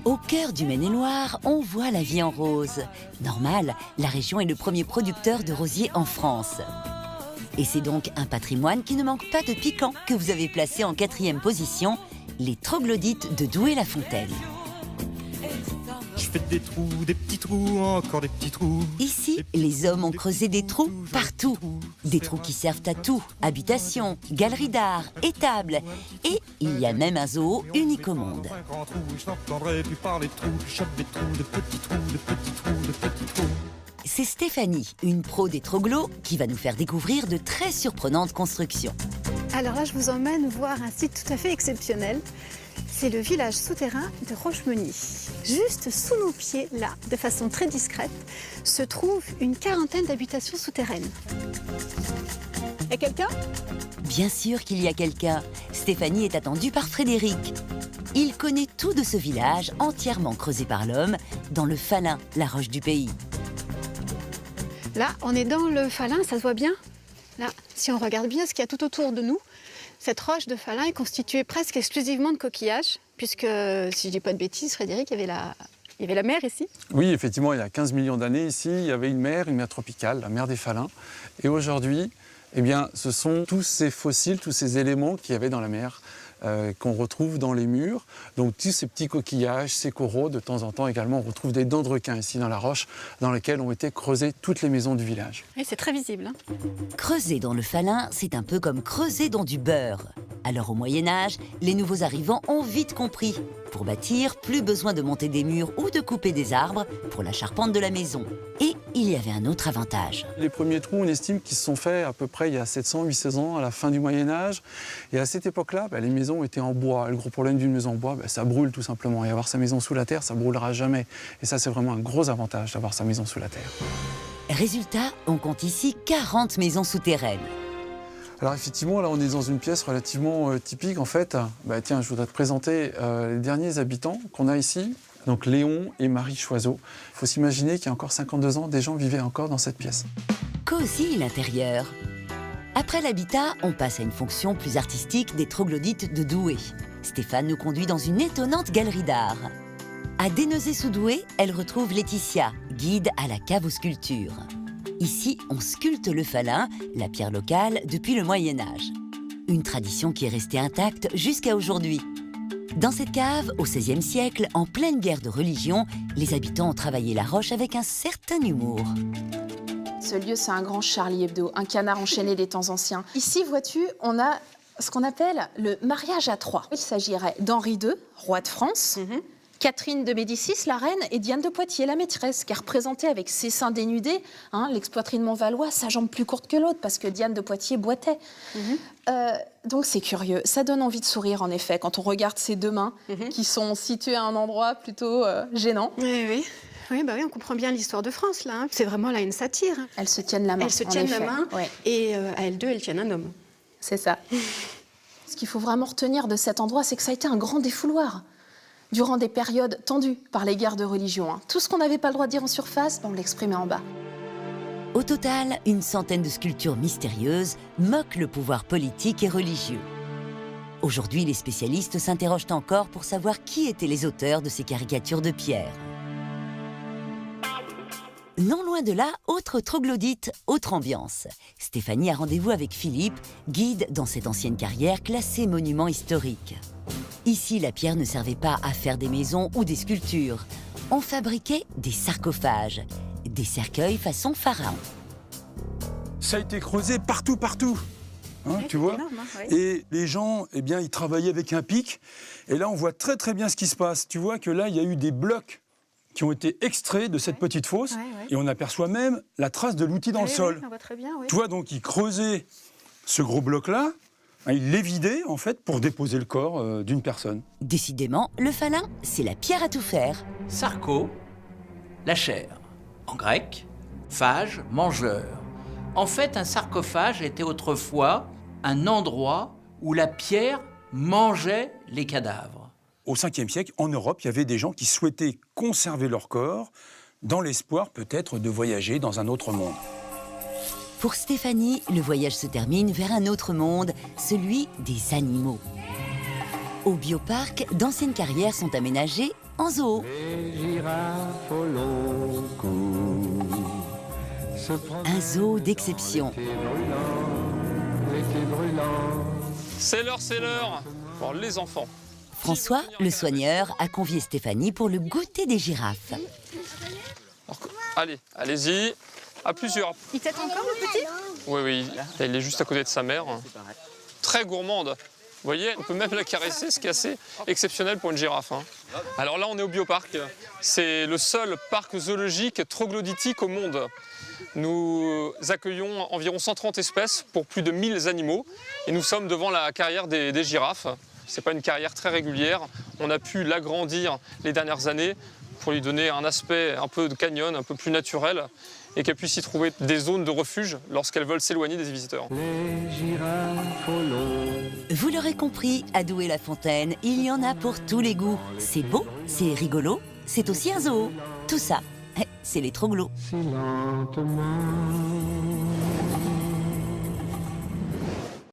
Au cœur du Maine-et-Loire, on voit la vie en rose. Normal, la région est le premier producteur de rosiers en France. Et c'est donc un patrimoine qui ne manque pas de piquant que vous avez placé en 4e position, les troglodytes de Douai-la-Fontaine. Je fais des trous, des petits trous, encore des petits trous. Ici, les hommes ont creusé des trous partout. Des trous qui servent à tout, habitation, galerie d'art, étable. Et il y a même un zoo unique au monde. Un grand trou, je n'entendrai plus parler de trous. Je chope des trous, de petits trous, de petits trous, de petits trous. C'est Stéphanie, une pro des troglos, qui va nous faire découvrir de très surprenantes constructions. Alors là, je vous emmène voir un site tout à fait exceptionnel. C'est le village souterrain de Rochemeny. Juste sous nos pieds, là, de façon très discrète, se trouve une quarantaine d'habitations souterraines. Y a quelqu'un ? Bien sûr qu'il y a quelqu'un. Stéphanie est attendue par Frédéric. Il connaît tout de ce village entièrement creusé par l'homme dans le Falin, la roche du pays. Là, on est dans le Falin, ça se voit bien. Là, si on regarde bien ce qu'il y a tout autour de nous, cette roche de Falin est constituée presque exclusivement de coquillages, puisque, si je ne dis pas de bêtises, Frédéric, il y avait la mer ici. Oui, effectivement, il y a 15 millions d'années, ici, il y avait une mer tropicale, la mer des Falins. Et aujourd'hui, eh bien, ce sont tous ces fossiles, tous ces éléments qu'il y avait dans la mer, qu'on retrouve dans les murs. Donc tous ces petits coquillages, ces coraux, de temps en temps également, on retrouve des dents de requin ici dans la roche, dans lesquelles ont été creusées toutes les maisons du village. Et c'est très visible. Creuser dans le Falin, c'est un peu comme creuser dans du beurre. Alors au Moyen-Âge, les nouveaux arrivants ont vite compris. Pour bâtir, plus besoin de monter des murs ou de couper des arbres pour la charpente de la maison. Et il y avait un autre avantage. Les premiers trous, on estime qu'ils se sont faits à peu près il y a 700-800 ans, à la fin du Moyen-Âge. Et à cette époque-là, les maisons étaient en bois. Et le gros problème d'une maison en bois, ça brûle tout simplement. Et avoir sa maison sous la terre, ça ne brûlera jamais. Et ça, c'est vraiment un gros avantage d'avoir sa maison sous la terre. Résultat, on compte ici 40 maisons souterraines. Alors effectivement, là, on est dans une pièce relativement typique. En fait, tiens, je voudrais te présenter les derniers habitants qu'on a ici. Donc Léon et Marie Choiseau. Il faut s'imaginer qu'il y a encore 52 ans, des gens vivaient encore dans cette pièce. Cosy l'intérieur. Après l'habitat, on passe à une fonction plus artistique des troglodytes de Douai. Stéphane nous conduit dans une étonnante galerie d'art. À Dénezé-sous-Douai, elle retrouve Laetitia, guide à la cave aux sculptures. Ici, on sculpte le Falin, la pierre locale, depuis le Moyen-Âge. Une tradition qui est restée intacte jusqu'à aujourd'hui. Dans cette cave, au XVIe siècle, en pleine guerre de religion, les habitants ont travaillé la roche avec un certain humour. Ce lieu, c'est un grand Charlie Hebdo, un canard enchaîné des temps anciens. Ici, vois-tu, on a ce qu'on appelle le mariage à trois. Il s'agirait d'Henri II, roi de France, Catherine de Médicis, la reine, et Diane de Poitiers, la maîtresse, qui est représentée avec ses seins dénudés, l'ex-poitrine Montvallois, sa jambe plus courte que l'autre, parce que Diane de Poitiers boitait. Donc c'est curieux, ça donne envie de sourire en effet, quand on regarde ces deux mains qui sont situées à un endroit plutôt gênant. Oui. Oui, on comprend bien l'histoire de France, là. C'est vraiment là une satire. Elles se tiennent la main. Elles se tiennent la main, ouais. Et à elles deux, elles tiennent un homme. C'est ça. Ce qu'il faut vraiment retenir de cet endroit, c'est que ça a été un grand défouloir. Durant des périodes tendues par les guerres de religion. Tout ce qu'on n'avait pas le droit de dire en surface, on l'exprimait en bas. Au total, une centaine de sculptures mystérieuses moquent le pouvoir politique et religieux. Aujourd'hui, les spécialistes s'interrogent encore pour savoir qui étaient les auteurs de ces caricatures de pierre. Non loin de là, autre troglodyte, autre ambiance. Stéphanie a rendez-vous avec Philippe, guide dans cette ancienne carrière classée monument historique. Ici, la pierre ne servait pas à faire des maisons ou des sculptures. On fabriquait des sarcophages, des cercueils façon pharaon. Ça a été creusé partout. Tu vois, énorme, oui. Et les gens, ils travaillaient avec un pic. Et là, on voit très bien ce qui se passe. Tu vois que là, il y a eu des blocs qui ont été extraits de cette petite fosse. Et on aperçoit même la trace de l'outil dans le sol. Oui, on voit très bien, oui. Tu vois, donc, ils creusaient ce gros bloc-là. Ils l'évidaient, en fait, pour déposer le corps d'une personne. Décidément, le Falin, c'est la pierre à tout faire. Sarco, la chair. En grec, phage, mangeur. En fait, un sarcophage était autrefois un endroit où la pierre mangeait les cadavres. Au 5e siècle, en Europe, il y avait des gens qui souhaitaient conserver leur corps dans l'espoir peut-être de voyager dans un autre monde. Pour Stéphanie, le voyage se termine vers un autre monde, celui des animaux. Au bioparc, d'anciennes carrières sont aménagées en zoo. Un zoo d'exception. C'est l'heure pour les enfants. François, le soigneur, a convié Stéphanie pour le goûter des girafes. Allez, allez-y, à plusieurs. Il t'attend encore le petit? Oui, il est juste à côté de sa mère. Très gourmande. Vous voyez, on peut même la caresser, ce qui est assez exceptionnel pour une girafe. Alors là, on est au bioparc. C'est le seul parc zoologique troglodytique au monde. Nous accueillons environ 130 espèces pour plus de 1000 animaux. Et nous sommes devant la carrière des girafes. Ce n'est pas une carrière très régulière. On a pu l'agrandir les dernières années pour lui donner un aspect un peu de canyon, un peu plus naturel, et qu'elle puisse y trouver des zones de refuge lorsqu'elles veulent s'éloigner des visiteurs. Vous l'aurez compris, à Douai-la-Fontaine, il y en a pour tous les goûts. C'est beau, c'est rigolo, c'est aussi un zoo. Tout ça, c'est les troglos. Si lentement